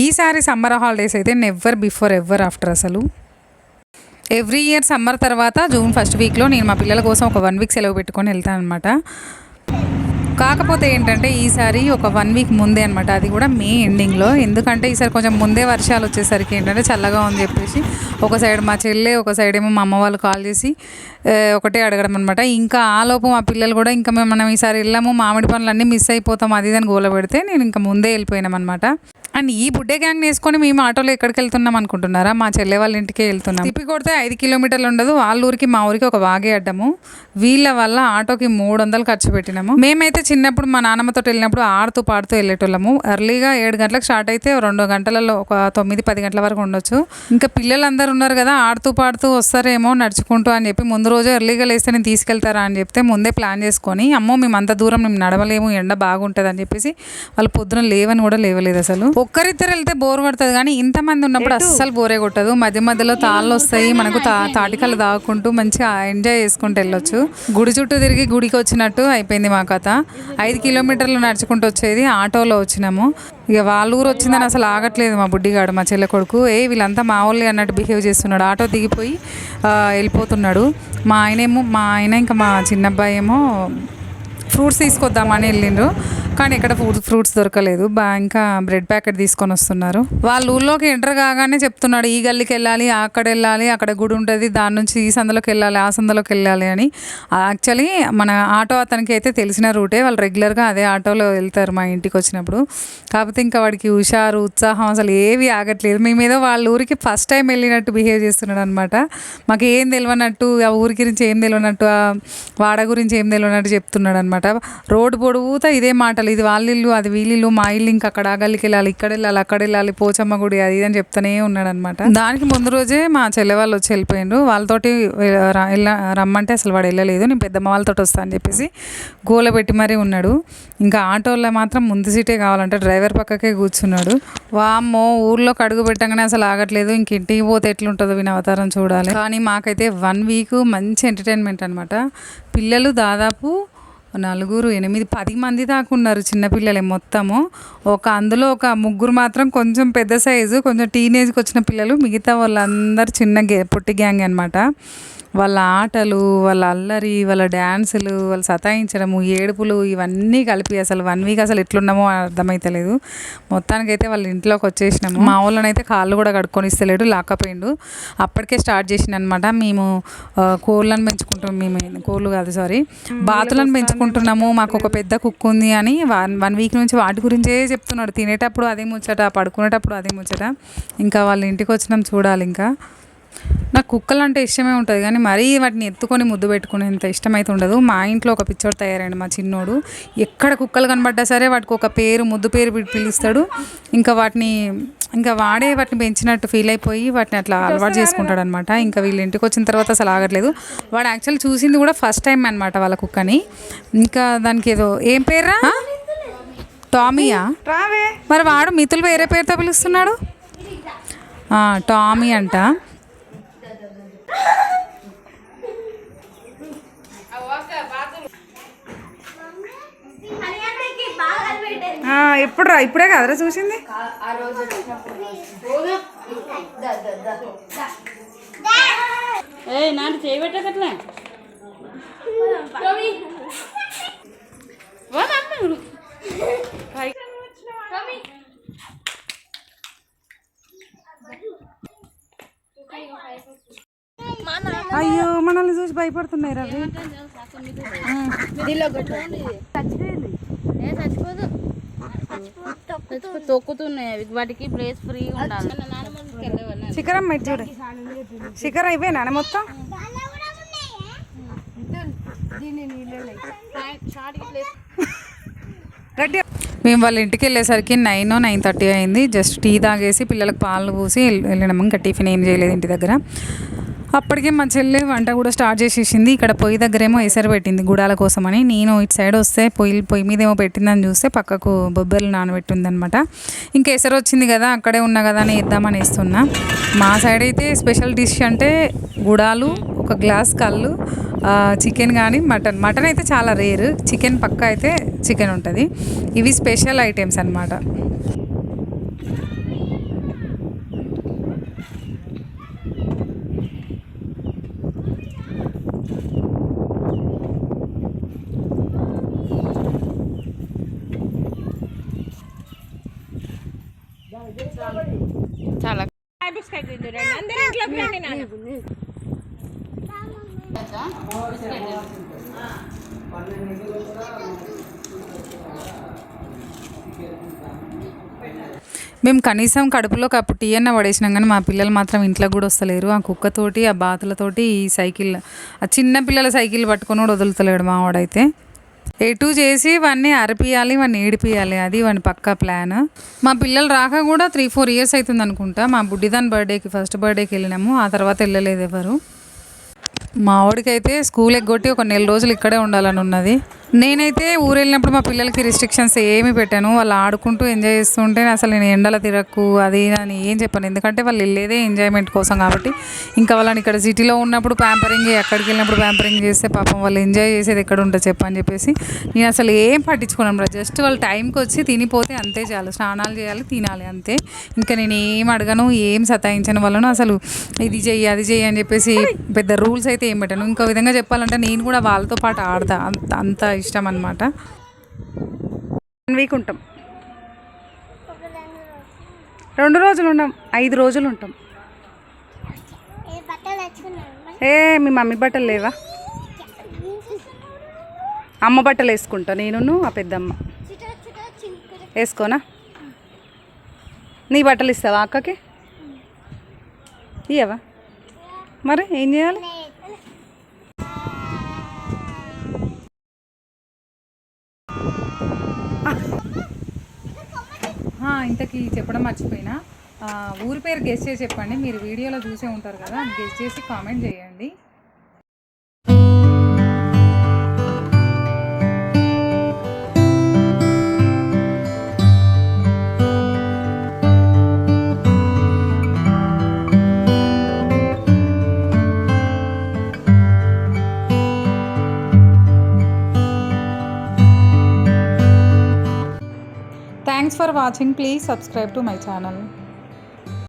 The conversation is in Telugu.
ఈసారి సమ్మర్ హాలిడేస్ అయితే నెవర్ బిఫోర్ ఎవర్ ఆఫ్టర్ అసలు. ఎవ్రీ ఇయర్ సమ్మర్ తర్వాత జూన్ ఫస్ట్ వీక్లో నేను మా పిల్లల కోసం ఒక 1 వీక్ సెలవు పెట్టుకొని వెళ్తాను అనమాట. కాకపోతే ఏంటంటే ఈసారి ఒక 1 వీక్ ముందే అనమాట, అది కూడా మే ఎండింగ్లో. ఎందుకంటే ఈసారి కొంచెం ముందే వర్షాలు వచ్చేసరికి ఏంటంటే చల్లగా ఉంది చెప్పేసి ఒక సైడ్ మా చెల్లె, ఒక సైడ్ ఏమో మా అమ్మ వాళ్ళు కాల్ చేసి ఒకటే అడగడం అనమాట. ఇంకా ఆలోపు మా పిల్లలు కూడా ఇంకా మనం ఈసారి వెళ్ళాము, మామిడి పనులు అన్నీ మిస్ అయిపోతాం అది ఇదని గోల పెడితే నేను ఇంకా ముందే వెళ్ళిపోయినాం అనమాట. అండ్ ఈ బుడ్డే గ్యాంగ్ వేసుకొని మేము ఆటోలో ఎక్కడికి వెళ్తున్నాం అనుకుంటున్నారా? మా చెల్లె వాళ్ళ ఇంటికే వెళ్తున్నాం. తిప్పి కొడితే 5 కిలోమీటర్లు ఉండదు, వాళ్ళ ఊరికి మా ఊరికి ఒక వాగే అడ్డము. వీళ్ళ వల్ల ఆటోకి 300 ఖర్చు పెట్టినాము. మేమైతే చిన్నప్పుడు మా నాన్నమ్మతో వెళ్ళినప్పుడు ఆడుతూ పాడుతూ వెళ్ళేటోళ్ళము. ఎర్లీగా 7 గంటలకు స్టార్ట్ అయితే 2 గంటలలో ఒక 9-10 గంటల వరకు ఉండొచ్చు. ఇంకా పిల్లలందరూ ఉన్నారు కదా, ఆడుతూ పాడుతూ వస్తారేమో నడుచుకుంటూ అని చెప్పి ముందు రోజు ఎర్లీగా లేస్తే నేను తీసుకెళ్తారా అని చెప్తే ముందే ప్లాన్ చేసుకొని, అమ్మో మేము అంత దూరం మేము నడవలేము, ఎండ బాగుంటుంది అని చెప్పేసి వాళ్ళు పొద్దున లేవని కూడా లేవలేదు. అసలు ఒక్కరిద్దరు వెళ్తే బోర్ కొడుతుంది, కానీ ఇంతమంది ఉన్నప్పుడు అస్సలు బోరే కొట్టదు. మధ్య మధ్యలో తాళ్ళు వస్తాయి, మనకు తాటికలు తాగుకుంటూ మంచిగా ఎంజాయ్ చేసుకుంటూ వెళ్ళొచ్చు. గుడి చుట్టూ తిరిగి గుడికి వచ్చినట్టు అయిపోయింది మా కథ. 5 కిలోమీటర్లు నడుచుకుంటూ వచ్చేది, ఆటోలో వచ్చినాము. ఇక వాళ్ళ ఊరు వచ్చిందని అసలు ఆగట్లేదు మా బుడ్డిగాడు, మా చెల్లె కొడుకు. వీళ్ళంతా మా వాళ్ళే అన్నట్టు బిహేవ్ చేస్తున్నాడు. ఆటో దిగిపోయి వెళ్ళిపోతున్నాడు. మా ఆయన ఇంకా మా చిన్నబ్బాయి ఏమో ఫ్రూట్స్ తీసుకొద్దామని వెళ్ళిండ్రు, కానీ ఇక్కడ ఫ్రూట్స్ దొరకలేదు. ఇంకా బ్రెడ్ ప్యాకెట్ తీసుకొని వస్తున్నారు. వాళ్ళ ఊళ్ళోకి ఎంటర్ కాగానే చెప్తున్నాడు, ఈ గల్లీకి వెళ్ళాలి, అక్కడ వెళ్ళాలి, అక్కడ గుడి ఉంటుంది, దాని నుంచి ఈ సందులోకి వెళ్ళాలి, ఆ సందులోకి వెళ్ళాలి అని. యాక్చువల్లీ మన ఆటో అతనికి అయితే తెలిసిన రూటే, వాళ్ళు రెగ్యులర్గా అదే ఆటోలో వెళ్తారు మా ఇంటికి వచ్చినప్పుడు. కాకపోతే ఇంకా వాడికి హుషారు, ఉత్సాహం అసలు ఏవి ఆగట్లేదు. మేమేదో వాళ్ళ ఊరికి ఫస్ట్ టైం వెళ్ళినట్టు బిహేవ్ చేస్తున్నాడు అనమాట. మాకు ఏం తెలియనట్టు, ఆ ఊరి గురించి ఏం తెలియనట్టు, ఆ వాడ గురించి ఏం తెలియనట్టు చెప్తున్నాడు అనమాట. రోడ్డు పొడుగుతా ఇదే మాటలు, ఇది వాళ్ళ ఇల్లు, అది వీళ్ళిల్లు, మా ఇల్లు ఇంకా అక్కడ గల్లికి వెళ్ళాలి, ఇక్కడ వెళ్ళాలి, అక్కడ వెళ్ళాలి, పోచమ్మ గుడి అది అని చెప్తానే ఉన్నాడు అనమాట. దానికి ముందు రోజే మా చెల్లె వాళ్ళు వచ్చి వెళ్ళిపోయిండ్రు. వాళ్ళతోటి రమ్మంటే అసలు వాడు వెళ్ళలేదు. నేను పెద్దమ్మ వాళ్ళతో వస్తా అని చెప్పేసి గోల పెట్టి మరీ ఉన్నాడు. ఇంకా ఆటోలో మాత్రం ముందు సీటే కావాలంటే డ్రైవర్ పక్కకే కూర్చున్నాడు. వామ్మో, ఊర్లోకి అడుగు పెట్టగానే అసలు ఆగట్లేదు. ఇంక ఇంటికి పోతే ఎట్లుంటుందో విని అవతారం చూడాలి. కానీ మాకైతే 1 వీక్ మంచి ఎంటర్టైన్మెంట్ అనమాట. పిల్లలు దాదాపు 4, 8, 10 మంది దాకా ఉన్నారు, చిన్నపిల్లలే మొత్తము. అందులో ఒక 3 మాత్రం కొంచెం పెద్ద సైజు, కొంచెం టీనేజ్కి వచ్చిన పిల్లలు. మిగతా వాళ్ళందరూ చిన్న పొట్టి గ్యాంగ్ అనమాట. వాళ్ళ ఆటలు, వాళ్ళ అల్లరి, వాళ్ళ డ్యాన్సులు, వాళ్ళు సతాయించడము, ఏడుపులు ఇవన్నీ కలిపి అసలు 1 వీక్ అసలు ఎట్లున్నామో అర్థమైతలేదు. మొత్తానికైతే వాళ్ళ ఇంట్లోకి వచ్చేసినాము. మా వాళ్ళనైతే కాళ్ళు కూడా కడుక్కొని ఇస్తలేడు, లాక్కపోయిండు. అప్పటికే స్టార్ట్ చేసిన అనమాట. మేము కోళ్ళను పెంచుకుంటాం, కోళ్ళు కాదు సారీ బాతులను పెంచుకుంటున్నాము, మాకు ఒక పెద్ద కుక్క ఉంది అని 1 వీక్ నుంచి వాటి గురించే చెప్తున్నాడు. తినేటప్పుడు అదే ముచ్చట, పడుకునేటప్పుడు అదే ముచ్చట. ఇంకా వాళ్ళ ఇంటికి వచ్చినాం, చూడాలి. ఇంకా నాకు కుక్కలు అంటే ఇష్టమే ఉంటుంది, కానీ మరీ వాటిని ఎత్తుకొని ముద్దు పెట్టుకునేంత ఇష్టమైతే ఉండదు. మా ఇంట్లో ఒక పిచ్చోడు తయారైండు మా చిన్నోడు. ఎక్కడ కుక్కలు కనబడ్డా సరే వాటికి ఒక పేరు, ముద్దు పేరు పిలుస్తాడు. ఇంకా వాడే వాటిని పెంచినట్టు ఫీల్ అయిపోయి వాటిని అట్లా అలవాటు చేసుకుంటాడు అనమాట. ఇంకా వీళ్ళ ఇంటికి వచ్చిన తర్వాత అసలు ఆగట్లేదు. వాడు యాక్చువల్ చూసింది కూడా ఫస్ట్ టైం అనమాట వాళ్ళ కుక్కని. ఇంకా దానికి ఏదో ఏం పేర్రా, టామీయా? మరి వాడు మితులు వేరే పేరుతో పిలుస్తున్నాడు. టామీ అంట. ఇప్పుడే కదరా చూసింది. నాన్న చేయబెట్టకట్లే అయ్యో, మనల్ని చూసి భయపడుతున్నాయి రవి. తొక్కుతున్నాయి అవి, వాటికి ప్లేస్ ఫ్రీగా ఉండాలి. శిఖరం మెట్ చూడ, శిఖరం ఇవేనా మొత్తం. మేము వాళ్ళ ఇంటికి వెళ్ళేసరికి 9-9:30 అయింది. జస్ట్ టీ తాగేసి పిల్లలకు పాలు పూసి వెళ్ళినాము. ఇంకా టిఫిన్ ఏం చేయలేదు ఇంటి దగ్గర. అప్పటికే మా చెల్లి వంట కూడా స్టార్ట్ చేసేసింది. ఇక్కడ పొయ్యి దగ్గరేమో ఎసరు పెట్టింది గుడాల కోసమని. నేను ఇటు సైడ్ వస్తే పొయ్యి మీద ఏమో పెట్టిందని చూస్తే పక్కకు బొబ్బర్లు నానబెట్టిందనమాట. ఇంకా ఎసరు వచ్చింది కదా, అక్కడే ఉన్నా కదా అని వేద్దామని వేస్తున్నా. మా సైడ్ అయితే స్పెషల్ డిష్ అంటే గుడాలు, ఒక గ్లాస్ కళ్ళు, చికెన్ కానీ మటన్ అయితే చాలా రేర్. చికెన్ పక్క అయితే చికెన్ ఉంటుంది. ఇవి స్పెషల్ ఐటమ్స్ అన్నమాట. చాలా మేము కనీసం కడుపులో కప్పు టీ అన్న పడేసినాం కానీ మా పిల్లలు మాత్రం ఇంట్లో కూడా వస్తలేరు. ఆ కుక్కతోటి, ఆ బాతులతోటి, ఈ సైకిల్, ఆ చిన్న పిల్లల సైకిల్ పట్టుకొని కూడా వదులుతలేడు మా వాడైతే. ఎటు చేసి వాడిని అరిపియాలి, వాడిని ఏడిపియాలి, అది వాని పక్కా ప్లాన్. మా పిల్లలు రాక కూడా 3-4 ఇయర్స్ అవుతుంది అనుకుంటా. మా బుడ్డిదాని బర్త్డేకి, ఫస్ట్ బర్త్డేకి వెళ్ళినాము. ఆ తర్వాత వెళ్ళలేదు ఎవరు. మా వాడికైతే స్కూల్ ఎగ్గొట్టి ఒక నెల రోజులు ఇక్కడే ఉండాలని ఉన్నది. నేనైతే ఊరు వెళ్ళినప్పుడు మా పిల్లలకి రిస్ట్రిక్షన్స్ ఏమి పెట్టాను. వాళ్ళు ఆడుకుంటూ ఎంజాయ్ చేస్తుంటే అసలు నేను ఎండల తిరక్కు అది అని ఏం చెప్పాను. ఎందుకంటే వాళ్ళు వెళ్ళేదే ఎంజాయ్మెంట్ కోసం కాబట్టి. ఇంకా వాళ్ళని ఇక్కడ సిటీలో ఉన్నప్పుడు ప్యాంపరింగ్, ఎక్కడికి వెళ్ళినప్పుడు ప్యాంపరింగ్ చేస్తే పాపం వాళ్ళు ఎంజాయ్ చేసేది ఎక్కడ ఉంటుంది చెప్పని చెప్పేసి నేను అసలు ఏం పట్టించుకున్నాను. జస్ట్ వాళ్ళు టైంకి వచ్చి తినిపోతే అంతే చాలు. స్నానాలు చేయాలి, తినాలి, అంతే. ఇంకా నేను ఏం అడగను, ఏం సతాయించను వాళ్ళను. అసలు ఇది చెయ్యి, అది చెయ్యి అని చెప్పేసి పెద్ద రూల్స్ అయితే ఏం పెట్టాను. ఇంకో విధంగా చెప్పాలంటే నేను కూడా వాళ్ళతో పాటు ఆడతా, అంత ఇష్టం అనమాట. 1 వీక్ ఉంటాం, 2 రోజులు ఉన్నాం, 5 రోజులు ఉంటాం. మీ మమ్మీ బట్టలు లేవా? అమ్మ బట్టలు వేసుకుంటా నేను, ఆ పెద్దమ్మ. వేసుకోనా? నీ బట్టలు ఇస్తావా అక్కకి? ఇయ్యవా? మరి ఏం చేయాలి? ఇంతకీ చెప్పడం మర్చిపోయినా, ఊరి పేరు గెస్ చేసి చెప్పండి. మీరు వీడియోలో చూసే ఉంటారు కదా, గెస్ చేసి కామెంట్ చేయండి. Thanks for watching. Please subscribe to my channel.